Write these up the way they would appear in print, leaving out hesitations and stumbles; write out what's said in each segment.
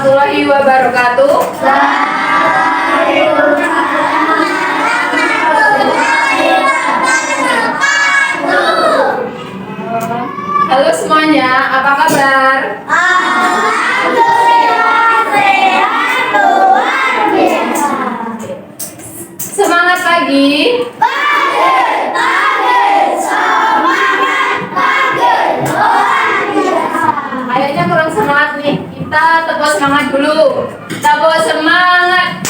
warahmatullahi wabarakatuh. Halo semuanya, apa kabar? Semangat pagi. Kayaknya kurang semangat nih. Kita tepuk semangat dulu. Tepuk semangat.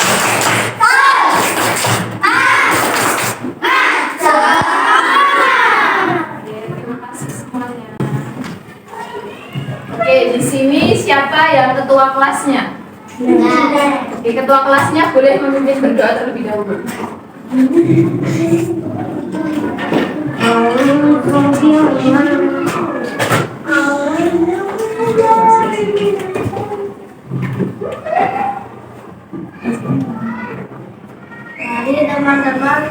Terima kasih semuanya. Oke, di sini siapa yang ketua kelasnya? Oke, ketua kelasnya boleh memimpin berdoa terlebih dahulu. Mari teman-teman,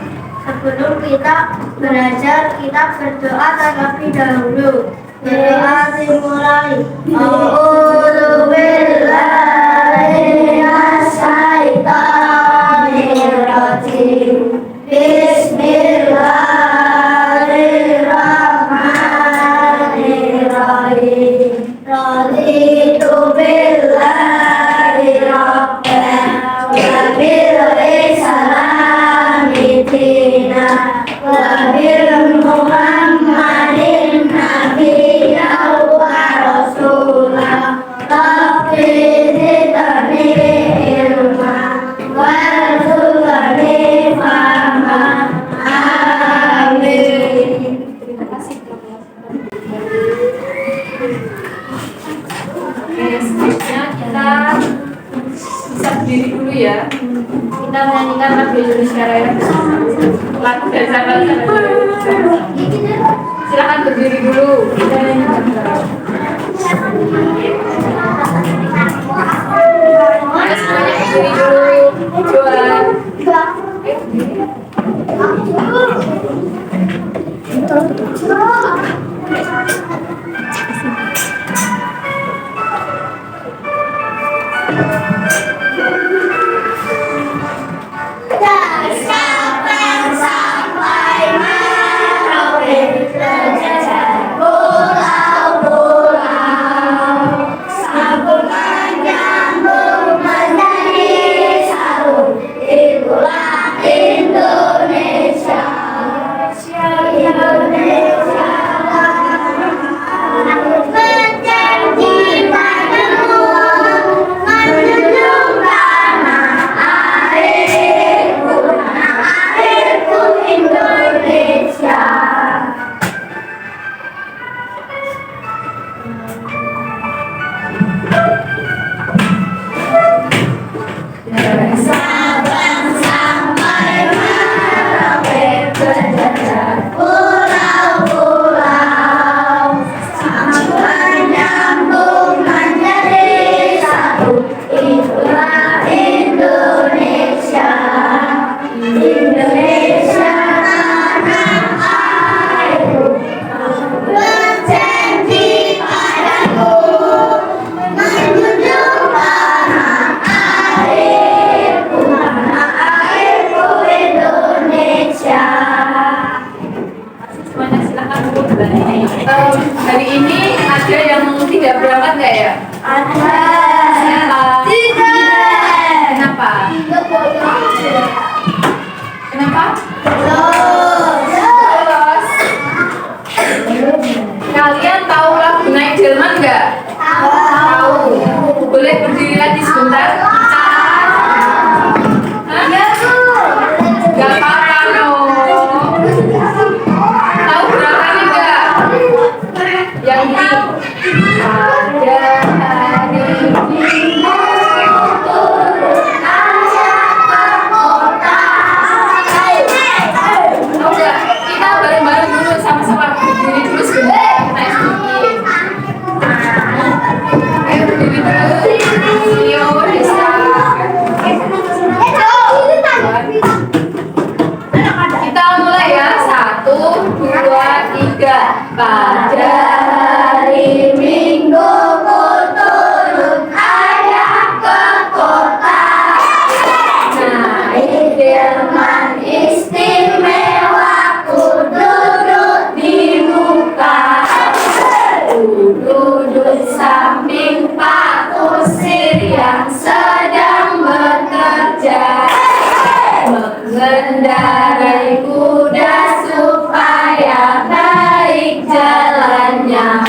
sebelum kita belajar, kita berdoa terlebih dahulu. Berdoa dimulai. A'udzu billahi minasyaitonir rajim. Bismillahirrahmanirrahim. Raditu billahi rabban wa bil islami dinan wa bil muhammadin nabiyyan wa rasulah. Rabbi zidni ilman warzuqni fahman. Amin. Terima kasih. Oke, selanjutnya kita bisa berdiri dulu ya. Kita menyanyikan lagu Indonesia Raya. Lagu dari sahabat. Silakan berdiri dulu. Kita nyanyikan. Ayo semuanya berdiri dulu. Jual. Kapan sampai Merauke, terjajah pulau-pulau, sambung menyambung menjadi satu, itulah Indonesia. Indonesia berjanji padamu menjunjung tanah airku Indonesia. Sabang sampai Merauke, terjajah pulau-pulau, sambung menyambung menjadi satu, itulah Indonesia. Indonesia tanah airku, berjanji padaku menjunjung tanah airku Indonesia. Semuanya silakan duduk. Hari ini ada yang tidak berangkat nggak ya? Ada Kenapa? Kenapa? Lolos. Lolos. Kalian tahu lagu Naik Delman nggak? Tahu. Boleh berdiri lagi sebentar? Hah? Nggak apa-apa no. Tahu gerakannya nggak? Yang ini. Ada hari ini. Tahu nggak? Kita bareng-bareng dulu sama-sama berdiri dulu sebentar. Kita sedikit. Ayo berdiri dulu. Yo, Desa. yang sedang bekerja mengendarai kuda supaya baik jalannya.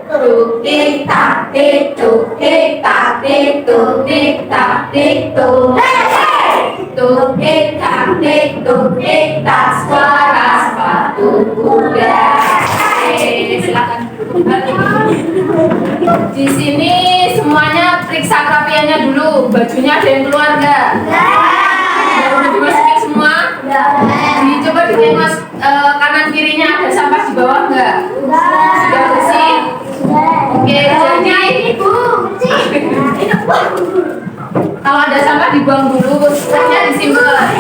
Tuk tik tak tik tuk tik tak tik tuk tik tak tik tuk. Tuk tik tak tik tuk tik tak suara sepatu kuda. Silakan. Di sini semuanya periksa kerapiannya dulu. Bajunya ada yang keluar nggak? Udah dimasukin semua? Dicoba dilihat kanan kirinya ada sampah di bawah nggak? Sudah bersih? Oke, jadi kalau ada sampah dibuang dulu, setelahnya disimpan.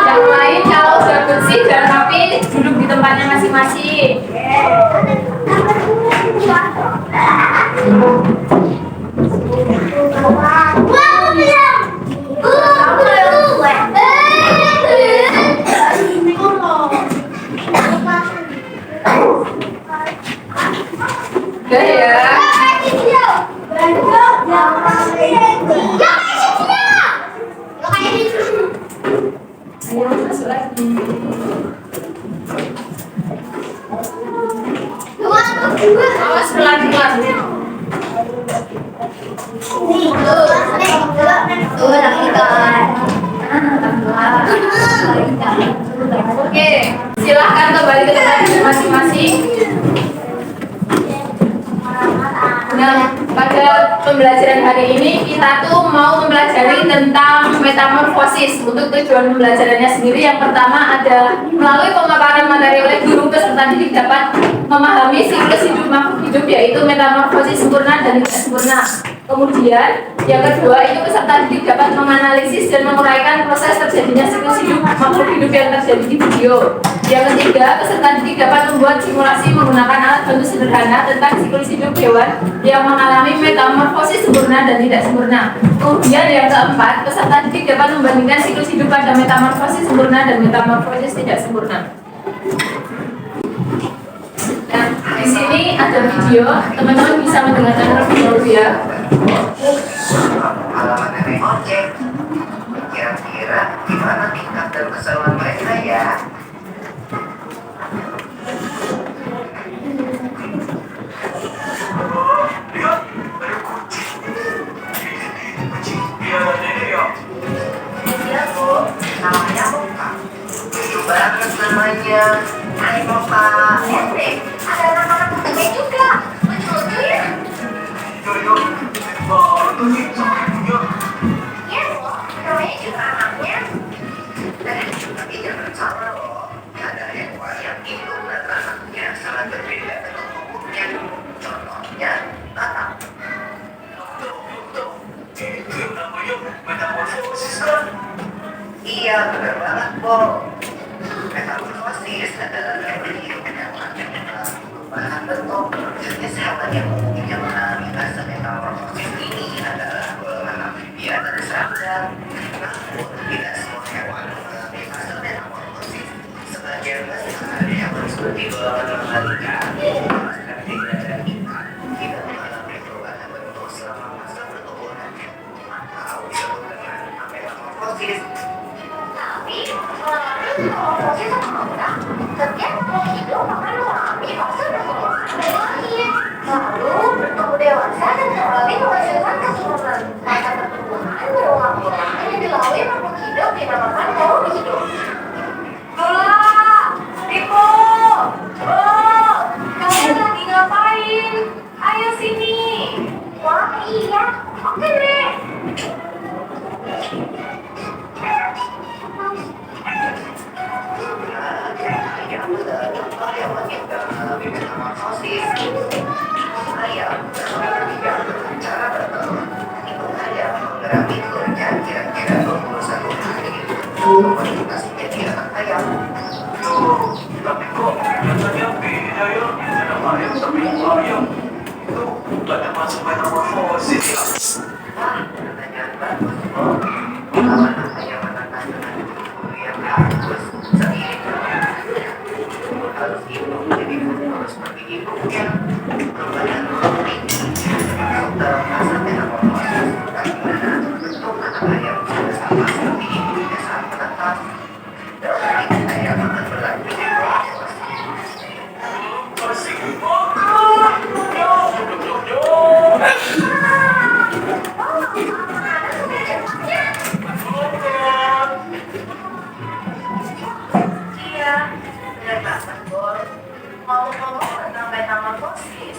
Yang lain kalau sudah bersih dan rapi duduk di tempatnya masing-masing. Udah ya. Ayo masuk lagi. Awas pelan-pelan. Oke, silahkan kembali ke tempat masing-masing. Nah, pada pembelajaran hari ini kita tuh mau mempelajari tentang metamorfosis. Untuk tujuan pembelajarannya sendiri, yang pertama ada melalui pemaparan materi oleh guru, peserta didik dapat memahami siklus hidup makhluk hidup, yaitu metamorfosis sempurna dan tidak sempurna. Kemudian yang kedua itu peserta didik dapat menganalisis dan menguraikan proses terjadinya siklus hidup makhluk hidup yang terjadi di video. Yang ketiga, peserta didik dapat membuat simulasi menggunakan alat bantu sederhana tentang siklus hidup hewan yang mengalami metamorfosis sempurna dan tidak sempurna. Kemudian yang keempat, peserta didik dapat membandingkan siklus hidup pada metamorfosis sempurna dan metamorfosis tidak sempurna. Nah, di sini ada video, teman-teman bisa mendengarkan terlebih dahulu ya. Halaman ojek. Kira-kira gimana tingkat dan keseruan mereka ya? Lihat, ada kucing. Kucing, biar ini ya. Iya bu, namanya Moka. Lucu banget namanya. Hai Moka. Ada anak-anak kucingnya juga. Lucu-lucu ya. Yo, bagus sama ibunya. Iya bu, namanya juga anaknya. Tapi jangan salah loh. Ada hewan yang hidup dan anaknya sangat berbeda dengan umumnya. Contohnya, batak. Itu yang namanya metamorfosis kan? Iya, benar banget, Bo. Metamorfosis adalah hidup yang perubahan bentuk. Jenis hewan yang umumnya mengalami fase metamorfosis ini adalah golongan amfibia dan serangga. Namun, tidak semua hewan mengalami fase metamorfosis. Sebagian besar hewan seperti golongan mammalika, tidak mengalami perubahan bentuk selama masa pertumbuhannya. Atau disebut dengan metamorfosis. Tapi, metamorfosis apa? Setiap makhluk hidup akan mengalami fase metamorfosis. Lalu bertumbuh dewasa dan kembali menghasilkan keturunan. Masa pertumbuhan berulang-ulang yang dilalui makhluk hidup dinamakan kaum hidup. Riko, kalian lagi ngapain? Ayo sini. Wah iya, oke deh. Hewan yang mengalami metamorfosis. Ayam dengan cara bertelur. Ibu ayam menggerak ekornya kira-kira 21 hari untuk melintas menjadi anak ayam. Tapi kok rasanya beda ya? Anak ayam sama ibu ayam. Itu pada masa metamorfosis ya? Pertanyaan bagus. Apa namanya anak ayam? harus seiring perkembangannya. Harus hidup jadi harus seperti hidup yang perubahan tinggi termasuk dalam fase metamorfosis. Bagaimana bentuk anak ayam sudah sama seperti ibunya saat menetas. Dan ayam akan berlanjut di proses. Iya, benar banget, Bol. Ngomong-ngomong tentang metamorfosis,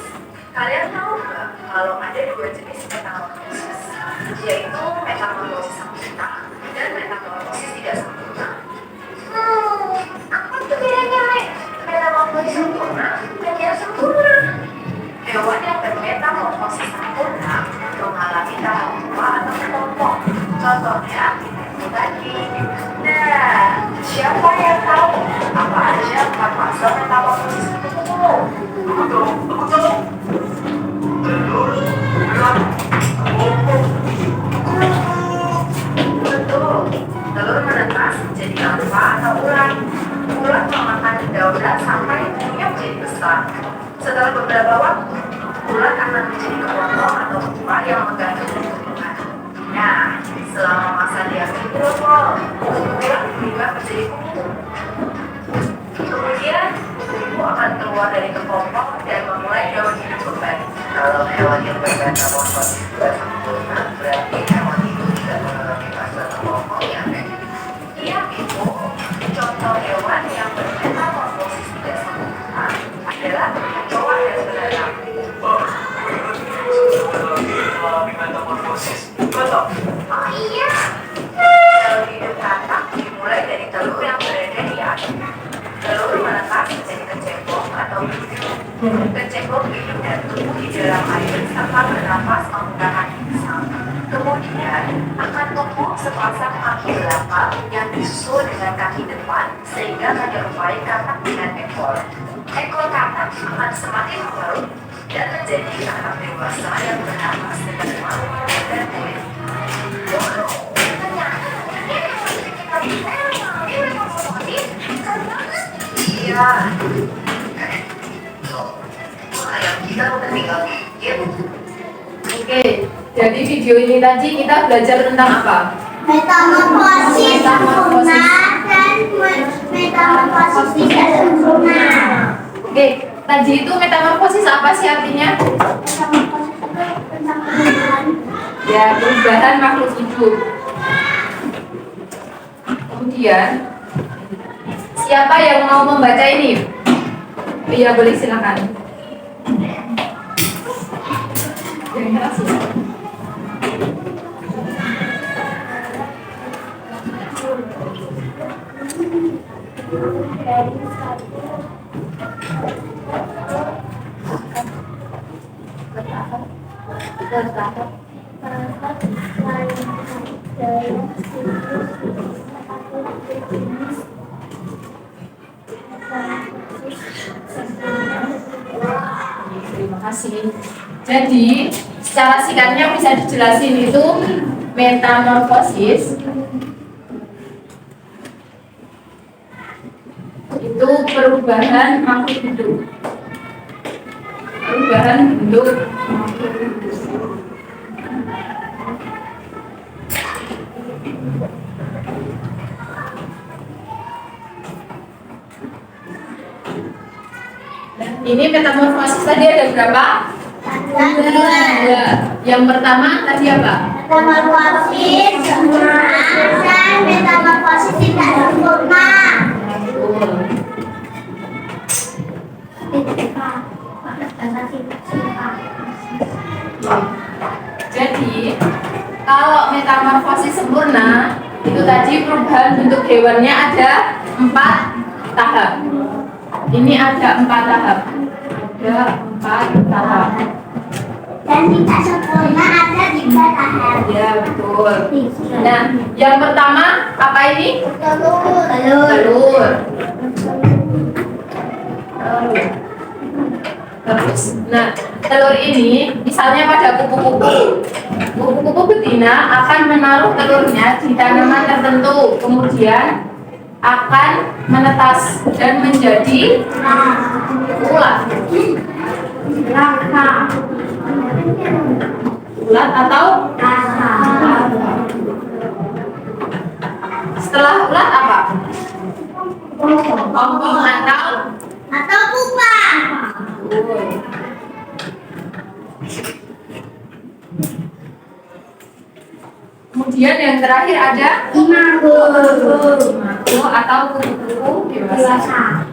kalian tahu nggak kalau ada dua jenis metamorfosis, yaitu metamorfosis sempurna dan metamorfosis tidak sempurna. Apa tuh bedanya, metamorfosis sempurna dan tidak sempurna? Hewan yang bermetamorfosis sempurna mengalami tahap tua atau kelompok. Contohnya, itu tadi. Nah, siapa yang tahu apa aja 4 fase metamorfosis itu? Aku tahu. Telur, ulat, kelompok. Betul, telur menetas menjadi larva atau ulat. Ulat memakan daulat sampai tubuhnya menjadi besar. Setelah beberapa waktu, ulat akan menjadi kelompok atau pupa yang menggantung bentukan. Nah, selama masa dia hidup, ulat berubah menjadi kupu. Kemudian, kupu akan keluar dari kelompok dan memulai jauh hidup kembali. Kalau hewan yang bermetamorfosis tidak sempurna, berarti hewan itu tidak mengalami fase kelompok yang efektif. Iya, itu contoh hewan yang bermetamorfosis tidak sempurna adalah kecoa dan belalang. Oh, mengalami metamorfosis. Betul. Oh iya. Kalau hidup katak dimulai dari telur yang berada di air. Telur menetas menjadi kecebong atau hidup. Kecebong hidup dan tumbuh di dalam air serta bernapas menggunakan insang. Kemudian akan tumbuh sepasang kaki belakang yang disusul dengan kaki depan sehingga menyerupai katak dengan ekor. Ekor katak akan semakin membaut dan menjadi katak dewasa yang bernapas dengan malu dan kulit. Iya. Ayam kita udah tinggal dikit. Oke, jadi video ini tadi kita belajar tentang apa? Metamorfosis sempurna dan metamorfosis tidak sempurna. Oke, tadi itu metamorfosis apa sih artinya? Metamorfosis itu tentang perubahan. Ya, perubahan makhluk hidup. Kemudian, siapa yang mau membaca ini? Iya, boleh silakan. Yang keras ya. Terima kasih. Jadi, secara singkatnya bisa dijelasin itu metamorfosis itu perubahan makhluk hidup. Perubahan bentuk makhluk hidup. Ini metamorfosis tadi ada berapa? Dua. Yang pertama tadi apa? Metamorfosis sempurna dan metamorfosis tidak sempurna. Betul. Jadi kalau metamorfosis sempurna itu tadi perubahan bentuk hewannya ada 4 tahap. Ini ada 4 tahap. Ada 4 tahap. Dan tidak sempurna ada 3 tahap. Ya betul. Nah, yang pertama apa ini? Telur. Telur. Terus, nah telur ini misalnya pada kupu-kupu, kupu-kupu betina akan menaruh telurnya di tanaman tertentu. Kemudian akan menetas dan menjadi ulat. Ulat atau setelah ulat apa? Ompong Atau pupa. Kemudian yang terakhir ada Imago. imago atau kupu-kupu dewasa.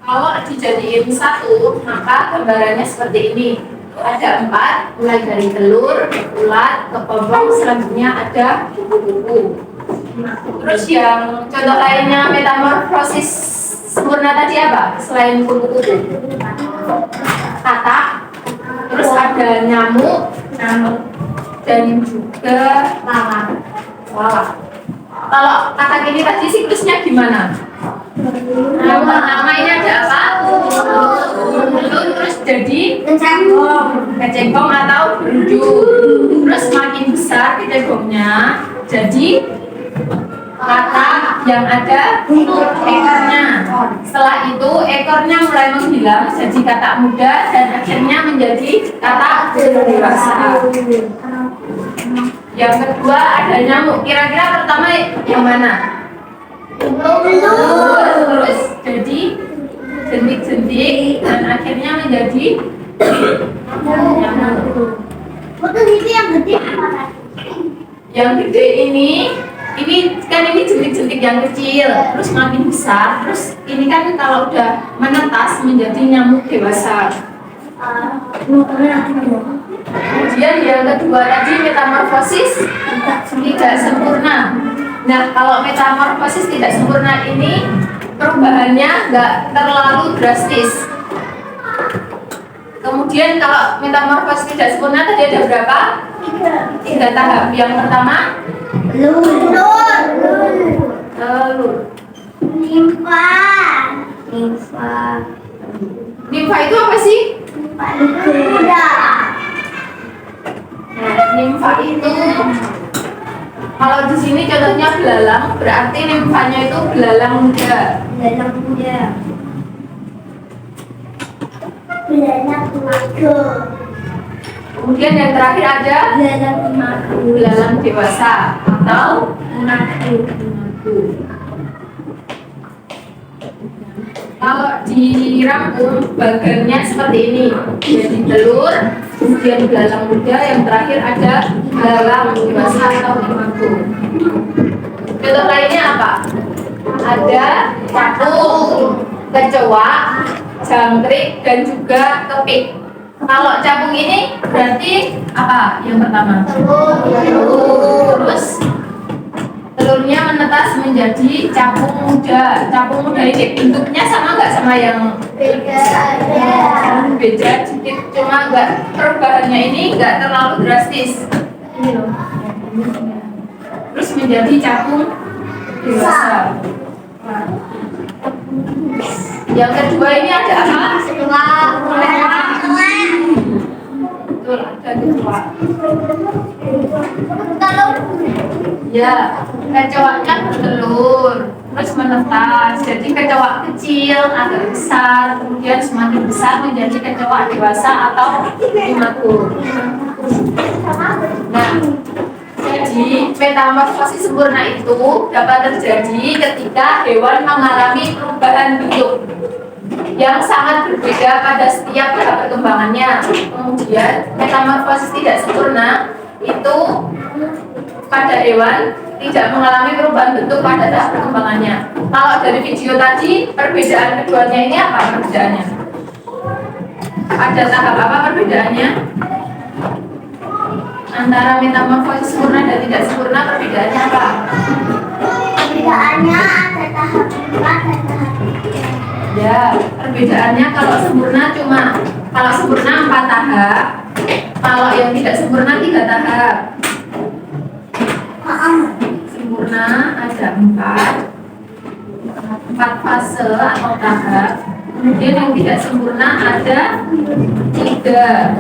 Kalau dijadiin satu, maka gambarannya seperti ini. Ada 4, mulai dari telur, ulat, kepompong, selanjutnya ada kupu-kupu. Terus yang contoh lainnya metamorfosis sempurna tadi apa? Selain kupu-kupu, katak, terus ada nyamuk, dan juga lalat. Kalau katak ini tadi siklusnya gimana? Yang pertama ini ada apa? Telur, terus jadi kecebong atau berujung. Terus makin besar kecebongnya jadi katak yang ada ekornya. Setelah itu ekornya mulai menghilang jadi katak muda dan akhirnya menjadi katak dewasa. Yang kedua ada nyamuk. Kira-kira pertama yang mana? Terus jadi jentik-jentik dan akhirnya menjadi nyamuk. Betul itu yang gede apa? Yang gede ini kan ini jentik-jentik yang kecil, terus makin besar, terus ini kan kalau udah menetas menjadi nyamuk dewasa. Kemudian yang kedua tadi metamorfosis tidak sempurna. Nah, kalau metamorfosis tidak sempurna ini perubahannya nggak terlalu drastis. Kemudian kalau metamorfosis tidak sempurna tadi ada berapa? 3 tahap. Yang pertama telur. Nimfa itu apa sih? Nimfa itu kalau di sini contohnya belalang, berarti nimfanya itu belalang muda. Kemudian yang terakhir ada belalang dewasa atau imago. Kalau dirangkum bagannya seperti ini, jadi telur, kemudian belalang muda, yang terakhir ada belalang dewasa atau imago. Contoh lainnya apa? Ada capung, kecoak, jangkrik, dan juga kepik. Kalau capung ini berarti apa yang pertama? Telur. Terus telurnya menetas menjadi capung muda. Capung muda ini bentuknya sama nggak sama yang beda sedikit, cuma nggak perubahannya ini nggak terlalu drastis. Ini loh. Terus menjadi capung dewasa. Yang kedua ini ada apa? Betul, ada kecoak. Ya, kecoaknya bertelur, terus menetas. Jadi kecoak kecil, agak besar, kemudian semakin besar menjadi kecoak dewasa atau imago. Nah, jadi metamorfosis sempurna itu dapat terjadi ketika hewan mengalami perubahan bentuk yang sangat berbeda pada setiap tahap perkembangannya. Kemudian metamorfosis tidak sempurna itu pada hewan tidak mengalami perubahan bentuk pada tahap perkembangannya. Kalau dari video tadi, perbedaan keduanya ini apa perbedaannya? Ada tahap apa perbedaannya? Antara metamorfosis sempurna dan tidak sempurna, perbedaannya apa? Perbedaannya ada tahap 4 dan tahap 3. Ya, perbedaannya kalau sempurna 4 tahap, kalau yang tidak sempurna 3 tahap. Sempurna ada 4 fase atau tahap, Kemudian yang tidak sempurna ada 3.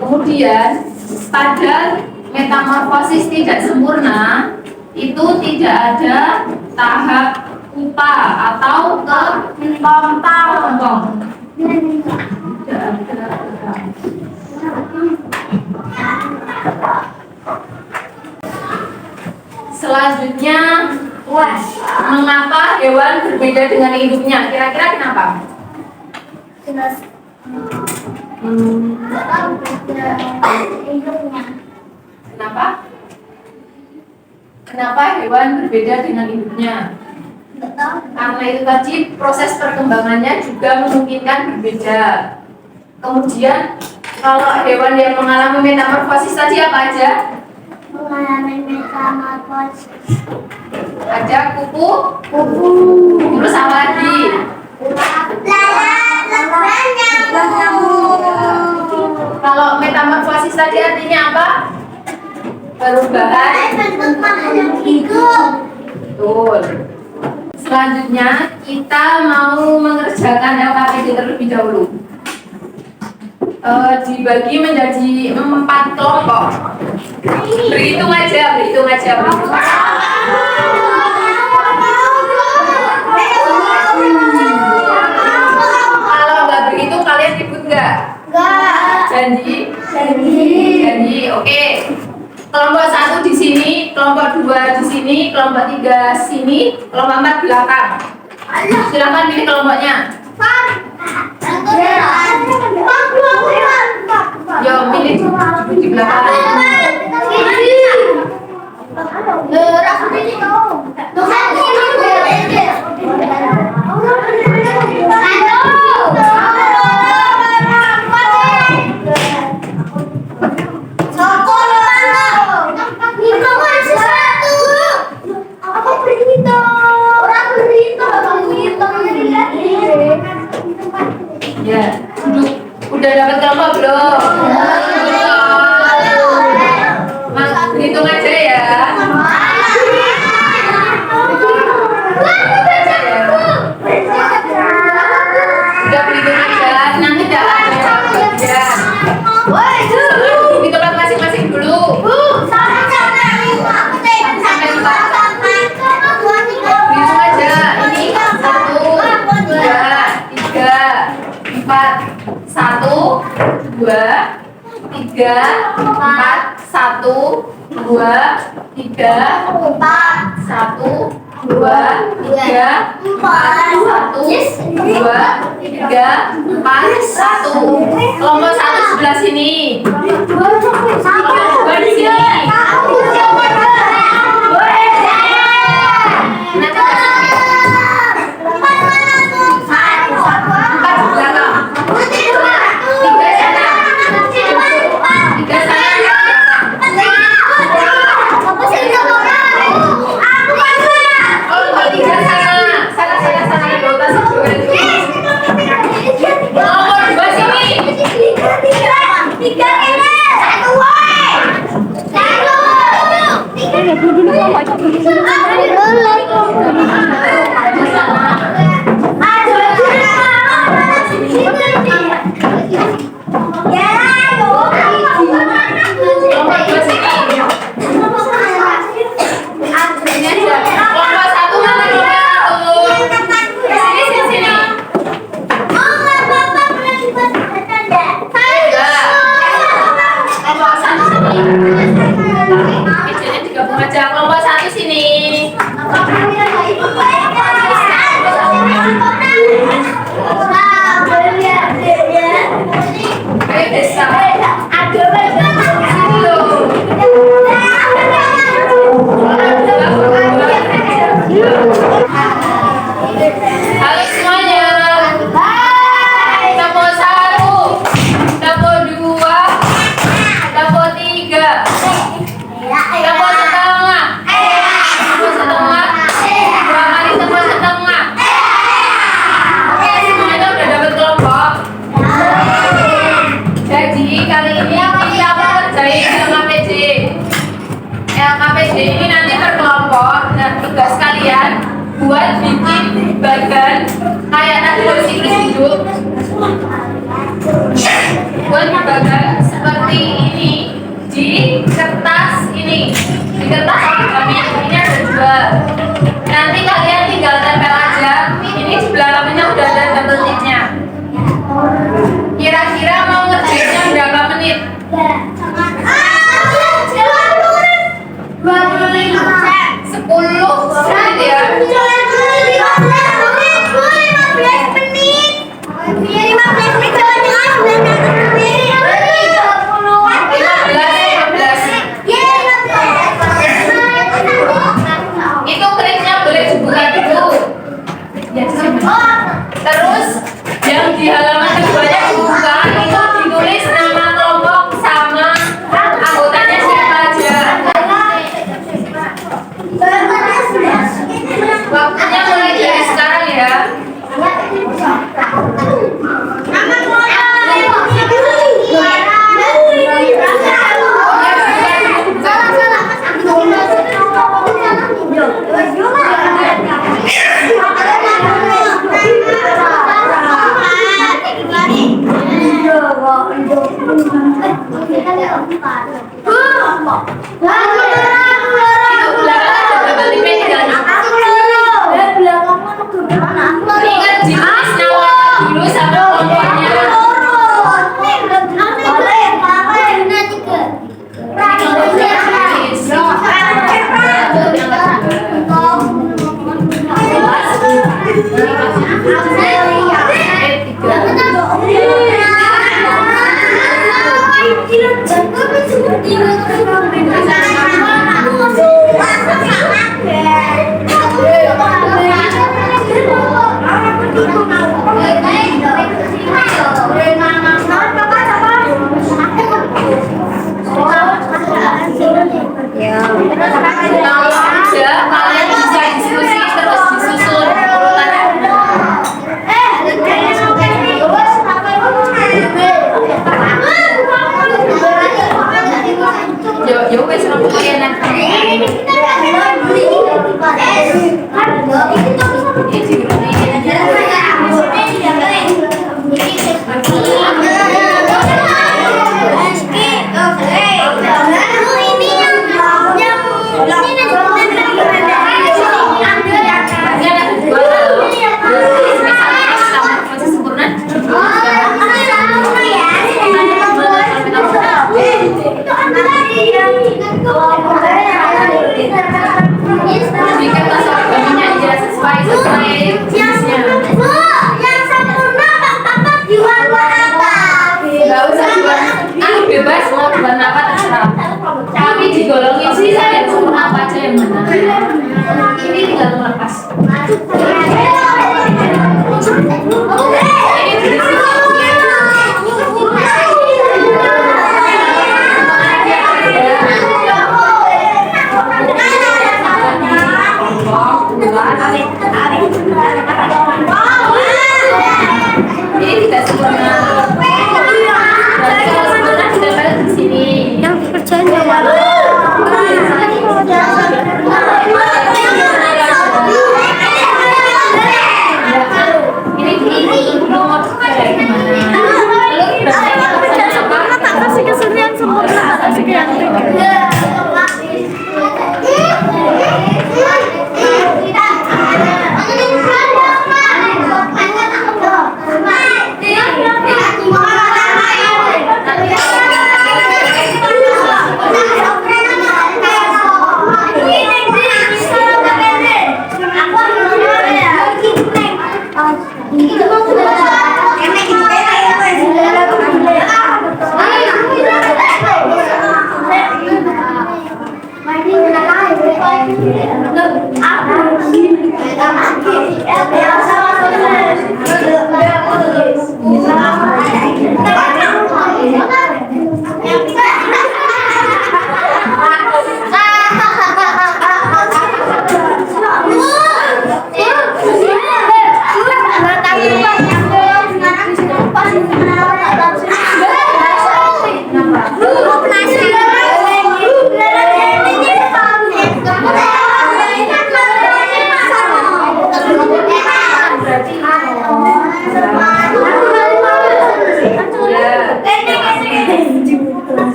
Kemudian pada metamorfosis tidak sempurna itu tidak ada tahap pupa atau kepompong. Tidak ada. Selanjutnya, mengapa hewan berbeda dengan induknya? Kira-kira kenapa? Kenapa? Kenapa hewan berbeda dengan induknya? Karena itu tadi proses perkembangannya juga memungkinkan berbeda. Kemudian kalau hewan yang mengalami metamorfosis tadi apa aja? Mengalami metamorfosis. Ada kuku, terus apa lagi? Kalau metamorfosis tadi artinya apa? Perubahan Bentuk makhluk hidup. betul. Selanjutnya kita mau mengerjakan LKPD terlebih dahulu. Dibagi menjadi 4 kelompok. Berhitung aja. Kalau nggak berhitung kalian ribut nggak? Janji. Oke. Kelompok 1 di sini, kelompok 2 di sini, kelompok 3 sini, kelompok 4 belakang. Silakan pilih kelompoknya. Yo, pilih di belakang. Ya, duduk. Udah dapat kelompok belum? Mas, hitung aja ya. Udah berhitung aja. Nanti jangan ada bagian. Di tempat masing-masing dulu. Hitung aja. Ini 1, 2, 3, 4. 1, 2, 3, 4. 1, 2, 3, 4. 1, 2, 3, 4. 1, 2, 3, 4. 1. Kelompok 1 sebelah sini. Kelompok 2 di sini. Kelompok 1 sini. gambaran seperti ini di kertas ini. Di kertas ini ada 2. Nanti kalian tinggal tempel aja. Ini di belakangnya udah ada double tipnya. Kira-kira mau ngerjainnya berapa menit? 10 menit ya. Itu kliknya boleh dibuka dulu. Terus yang di halaman keduanya dibuka, itu ditulis nama kelompok sama anggotanya siapa aja. Waktunya mulai dari sekarang ya. Ingat ditulis nama dulu sama kelompoknya.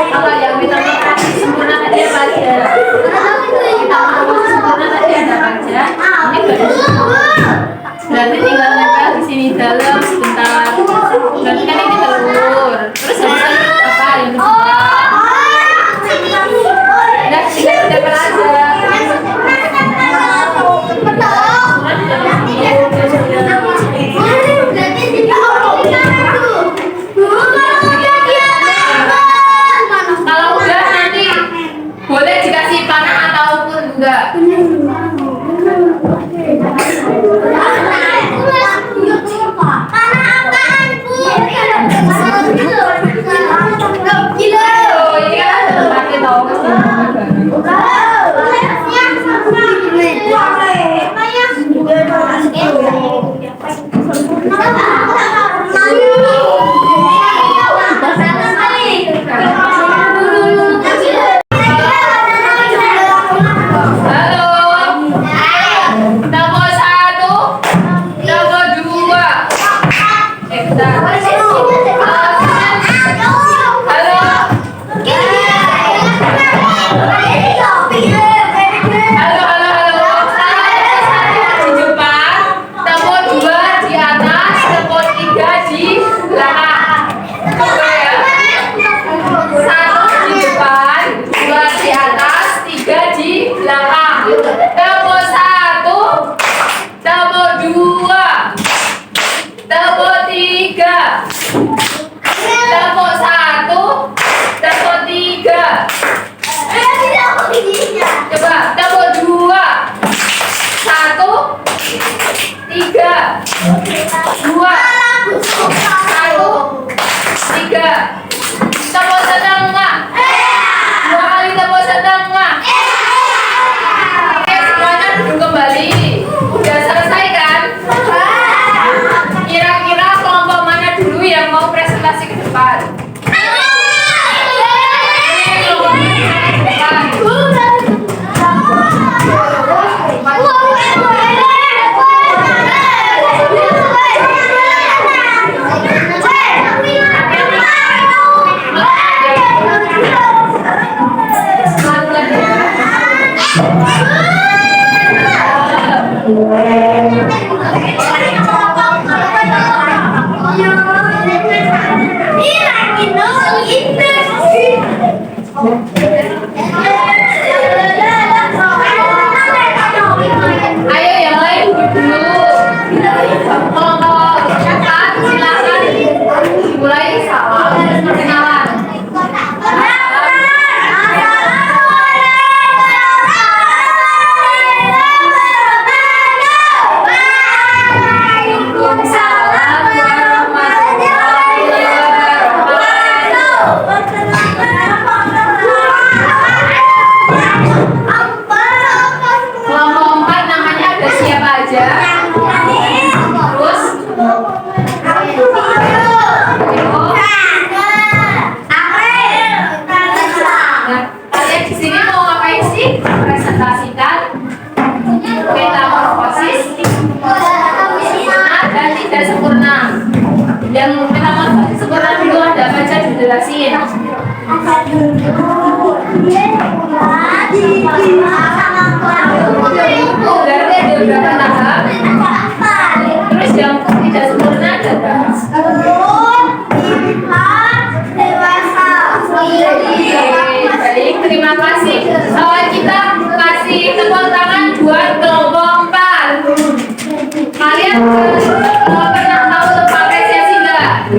Kalau yang minta maaf sempurna tadi apa aja? Kita mau sempurna tadi ada apa aja? Ini berarti tinggal nempel di sini dalam sebentar. Berarti kan ini telur. Terus habis itu apa yang kedua? Udah tinggal nempel aja. Kalau udah nanti boleh dikasih panah ataupun enggak. Oh, ini kan ada tempatnya tahu kesini. Halo. Nomor 1, nomor 2. Bentar. Halo. Halo. Di depan, nomor 2 di atas, nomor 3 di belakang. Oke ya. 1 di depan, 2 di atas, 3 di belakang. Nomor 1, nomor 2, nomor 3. Nomor 1, nomor 3. Coba nomor 2. 1, 3. 2, 1, 3. Nomor setengah. 2 kali nomor setengah. Oke, semuanya duduk kembali. Udah selesai kan? Kira-kira kelompok mana dulu yang mau presentasi ke depan? Ayo yang lain duduk dulu. Kelompok depan silakan dimulai salam dan perkenalan. Waalaikumsalam warahmatullahi wabarakatuh. Kelompok 4 namanya ada siapa aja? Terus nah, kalian di sini mau ngapain sih? Presentasikan metamorfosis sempurna dan tidak sempurna. Yang metamorfosis sempurna dulu ada apa aja dijelasin. Berarti ada beberapa tahap. Terus yang tidak sempurna ada berapa? Baik, terima kasih. Kita kasih tepuk tangan buat kelompok 4. Kalian pernah tahu tempat apresiasi nggak?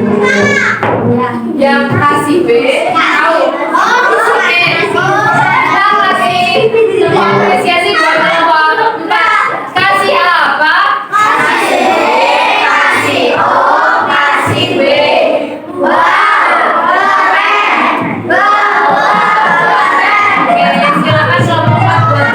Yang kasih B tahu. Oke, kita kasih tepuk apresiasi buat kelompok 4. Kasih apa? Kasih O, kasih B. Silakan kelompok 4 buat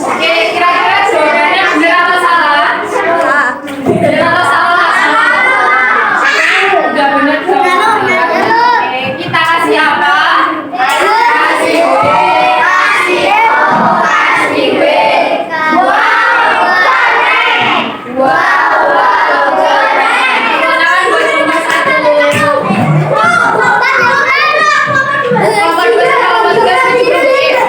Oke, kira-kira jawabannya benar atau salah? Benar atau salah? Udah benar dong. Oke, kita kasih apa? Kasih B, kasih O, kasih B. Wow, keren. Tepuk tangan buat nomor 1. Nomor 2 sama nomor 3 switch.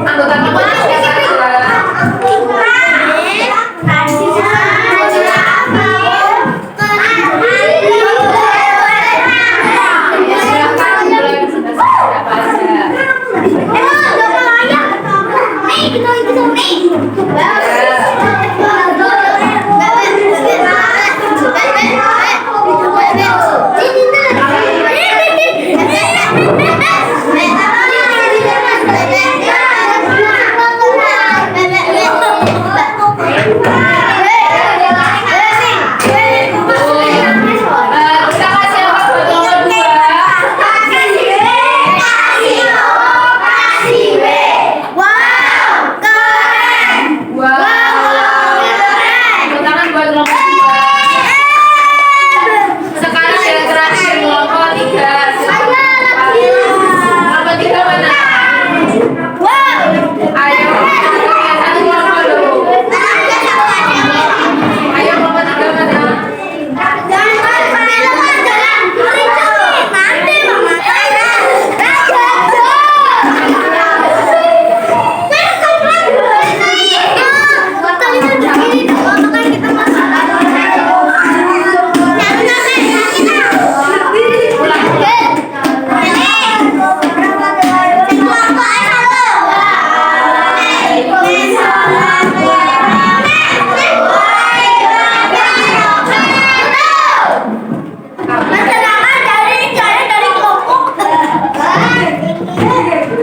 Anggota kelompok siapa aja? Silakan mulai siapa aja. Kita kasih apa buat nomor 2? Wow. Tepuk tangan buat kelompok 2. Sekarang yang terakhir kelompok 3. Kelompok 3 mana? Ayo, kita satu kelompok dulu. Ayo kelompok 3 mana?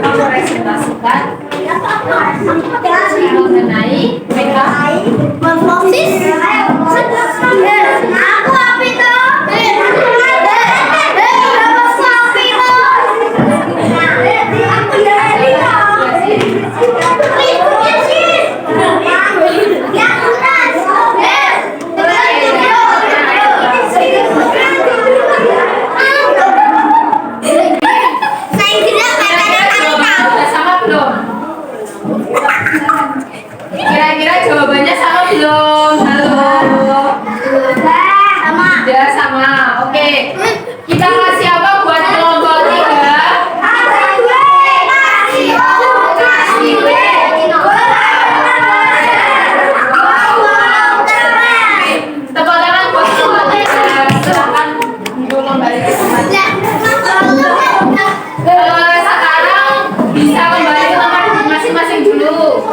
Kita presentasikan mengenai udah sama belum? Kira-kira jawabannya sama belum? Halo. Udah sama. Oke. Kita kasih apa buat kelompok 3? Kasih B. Tepuk tangan buat kelompok 3. Silakan dulu kembali ke tempatnya. Sekarang bisa kembali ke tempat masing-masing dulu.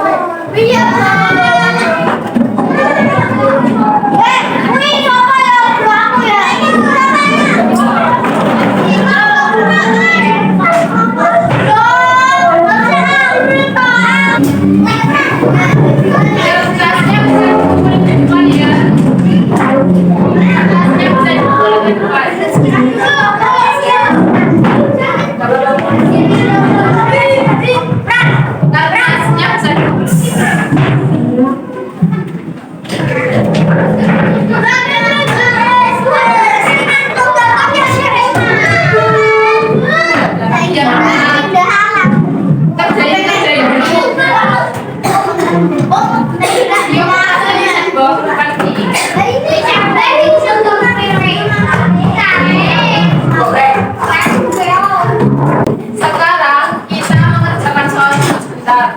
jangan kerjain dulu. Yuk, bawa ke depan nih. Sekarang kita mengerjakan soal sebentar.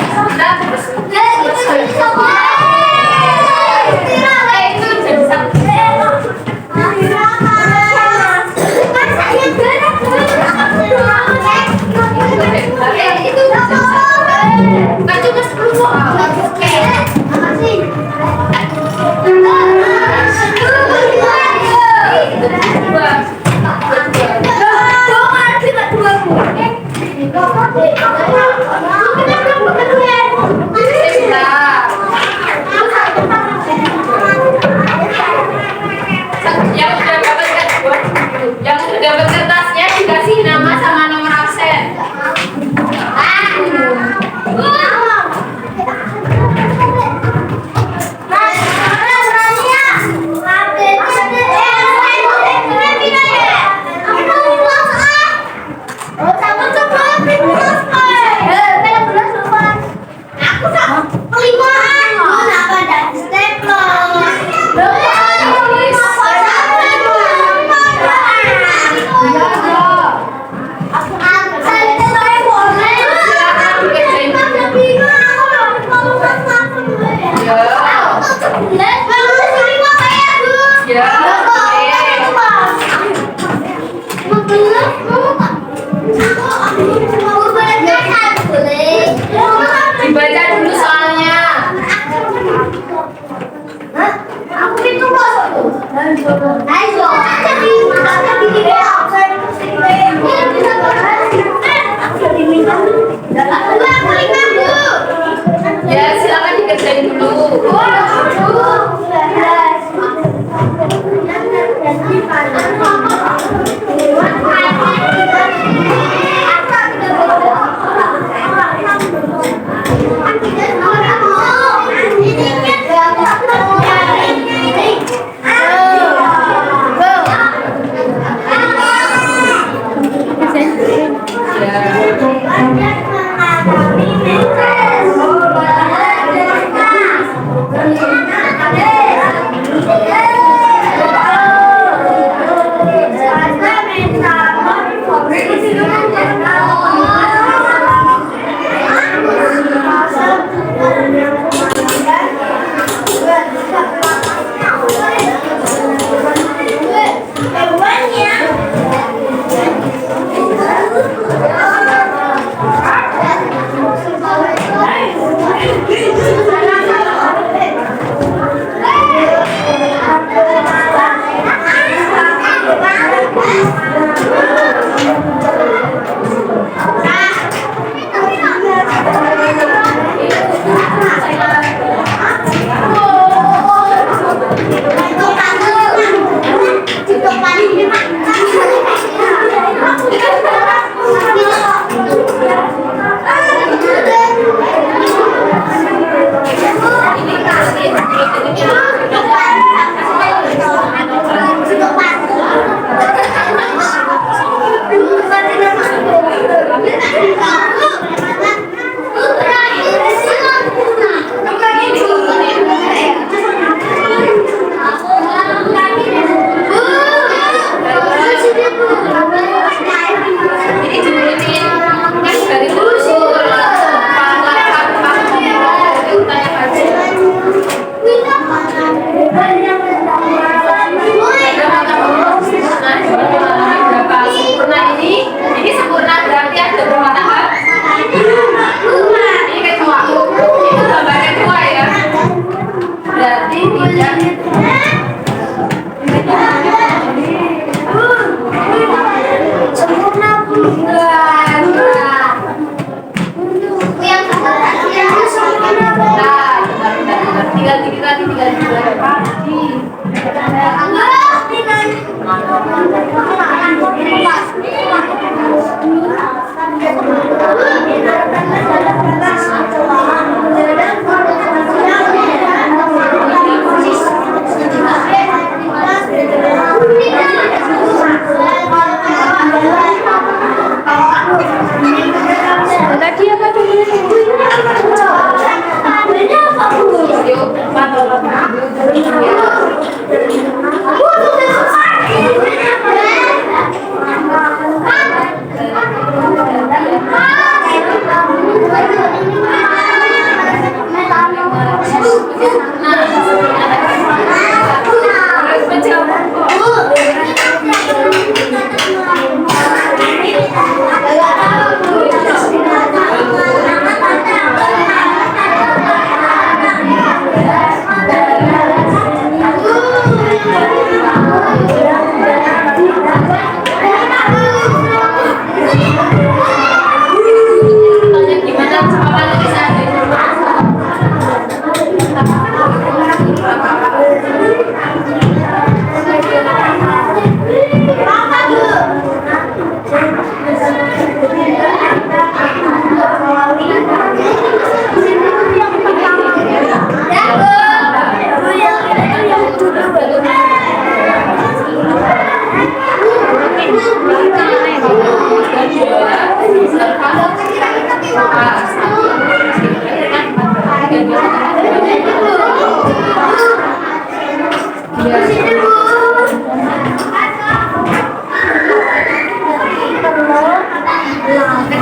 Kita terus itu jadi satu.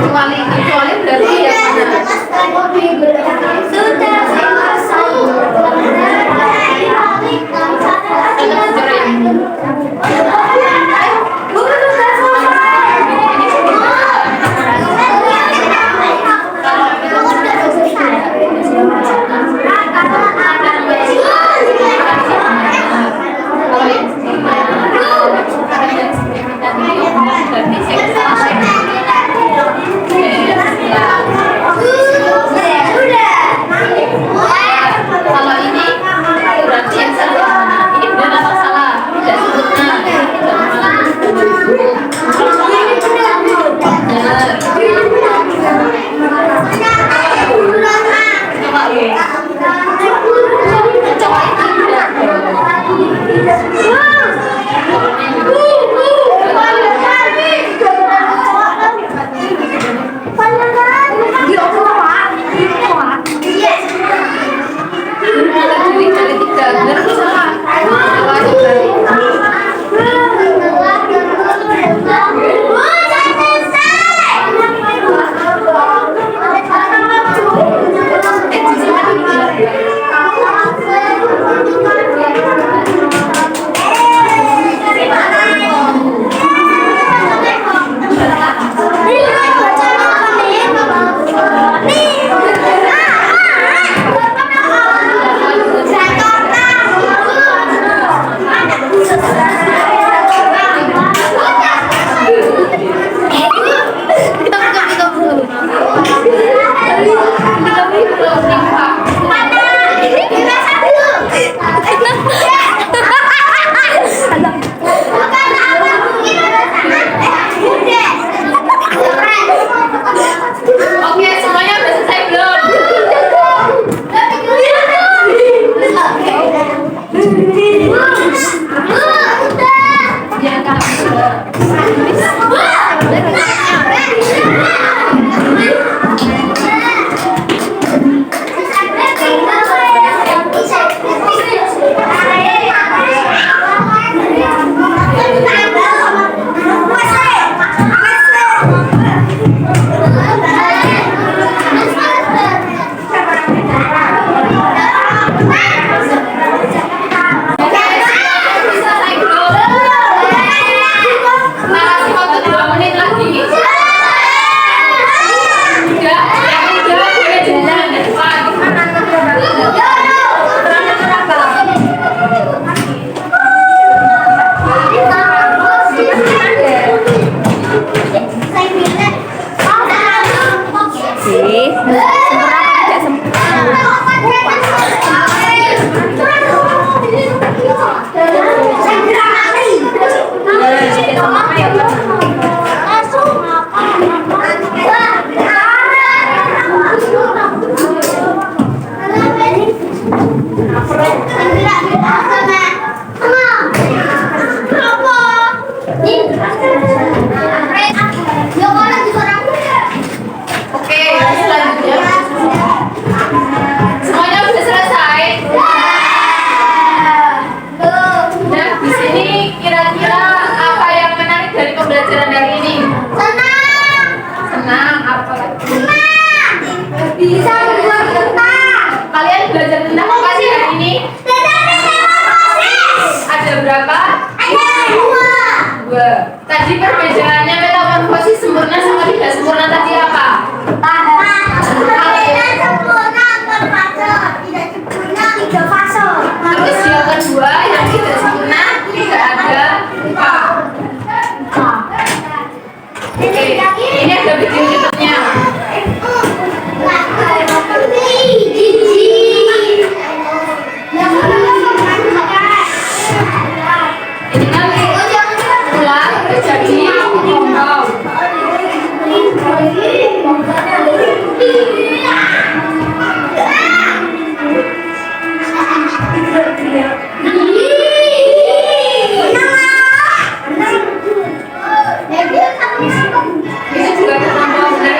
kecuali berarti yang mana? Sudah selesai. Ada sejarah yang ini. Kalau ini berarti yang salah. Ini benar atau salah? Tidak sebutnya. Oke, semuanya udah selesai belum? Ya, selesai belum? Nah, kasih waktu 2 menit lagi. Udah, yang udah boleh jalan ke depan. Oke, selanjutnya. Semuanya udah selesai. Nah, di sini kira-kira apa yang menarik dari pembelajaran hari ini? Senang, apa lagi? Bisa membuat tentang. Kalian belajar tentang apa sih hari ini? Ada berapa? Dua. Tadi perbedaannya metamorfosis sempurna sama tidak sempurna tadi apa? Terus yang kedua yang tidak sempurna tidak ada apa? Oke, ini ada video YouTube-nya. Ini kan ulang jadi ngomong. Ini juga ketemu. Nah,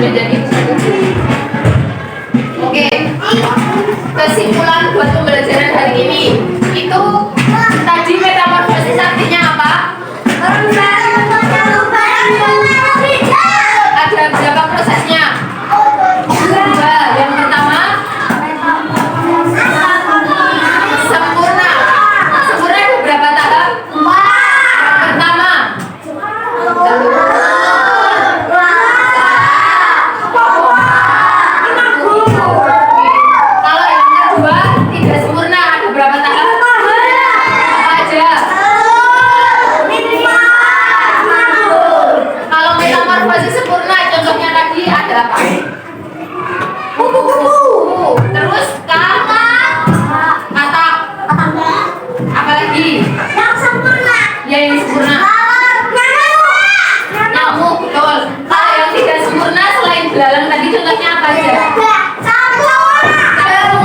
menjadi Oke, kesimpulan buat pembelajaran hari ini itu tadi metamorfosis artinya apa? Ada berapa prosesnya? Dua. Yang pertama sempurna. Sempurna ada berapa tahap? Yang pertama kalau yang kedua tidak sempurna ada berapa tahap? Apa aja? Kalau metamorfosis sempurna contohnya tadi ada apa? Kupu-kupu. Terus kata apa lagi? Ya yang sempurna. Nyamuk, betul. Kalau yang tidak sempurna selain belalang tadi contohnya apa aja?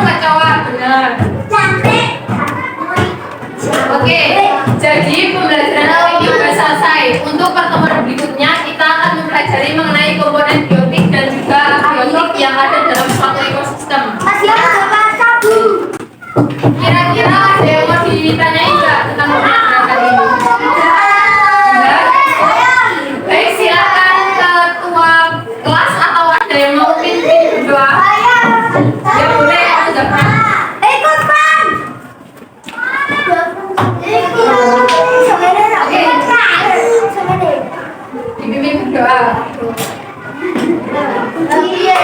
Kecoa, benar. Oke, jadi pembelajaran kali ini sudah selesai. Untuk pertemuan berikutnya kita akan mempelajari mengenai komponen biotik dan juga abiotik yang ada dalam suatu ekosistem. Kira-kira ada yang mau ditanyain nggak tentang pembelajaran kali ini? Enggak? Baik, silakan ketua kelas atau ada yang mau pimpin berdoa? Ya boleh, aku Zafran. Dipimpin berdoa. Iya,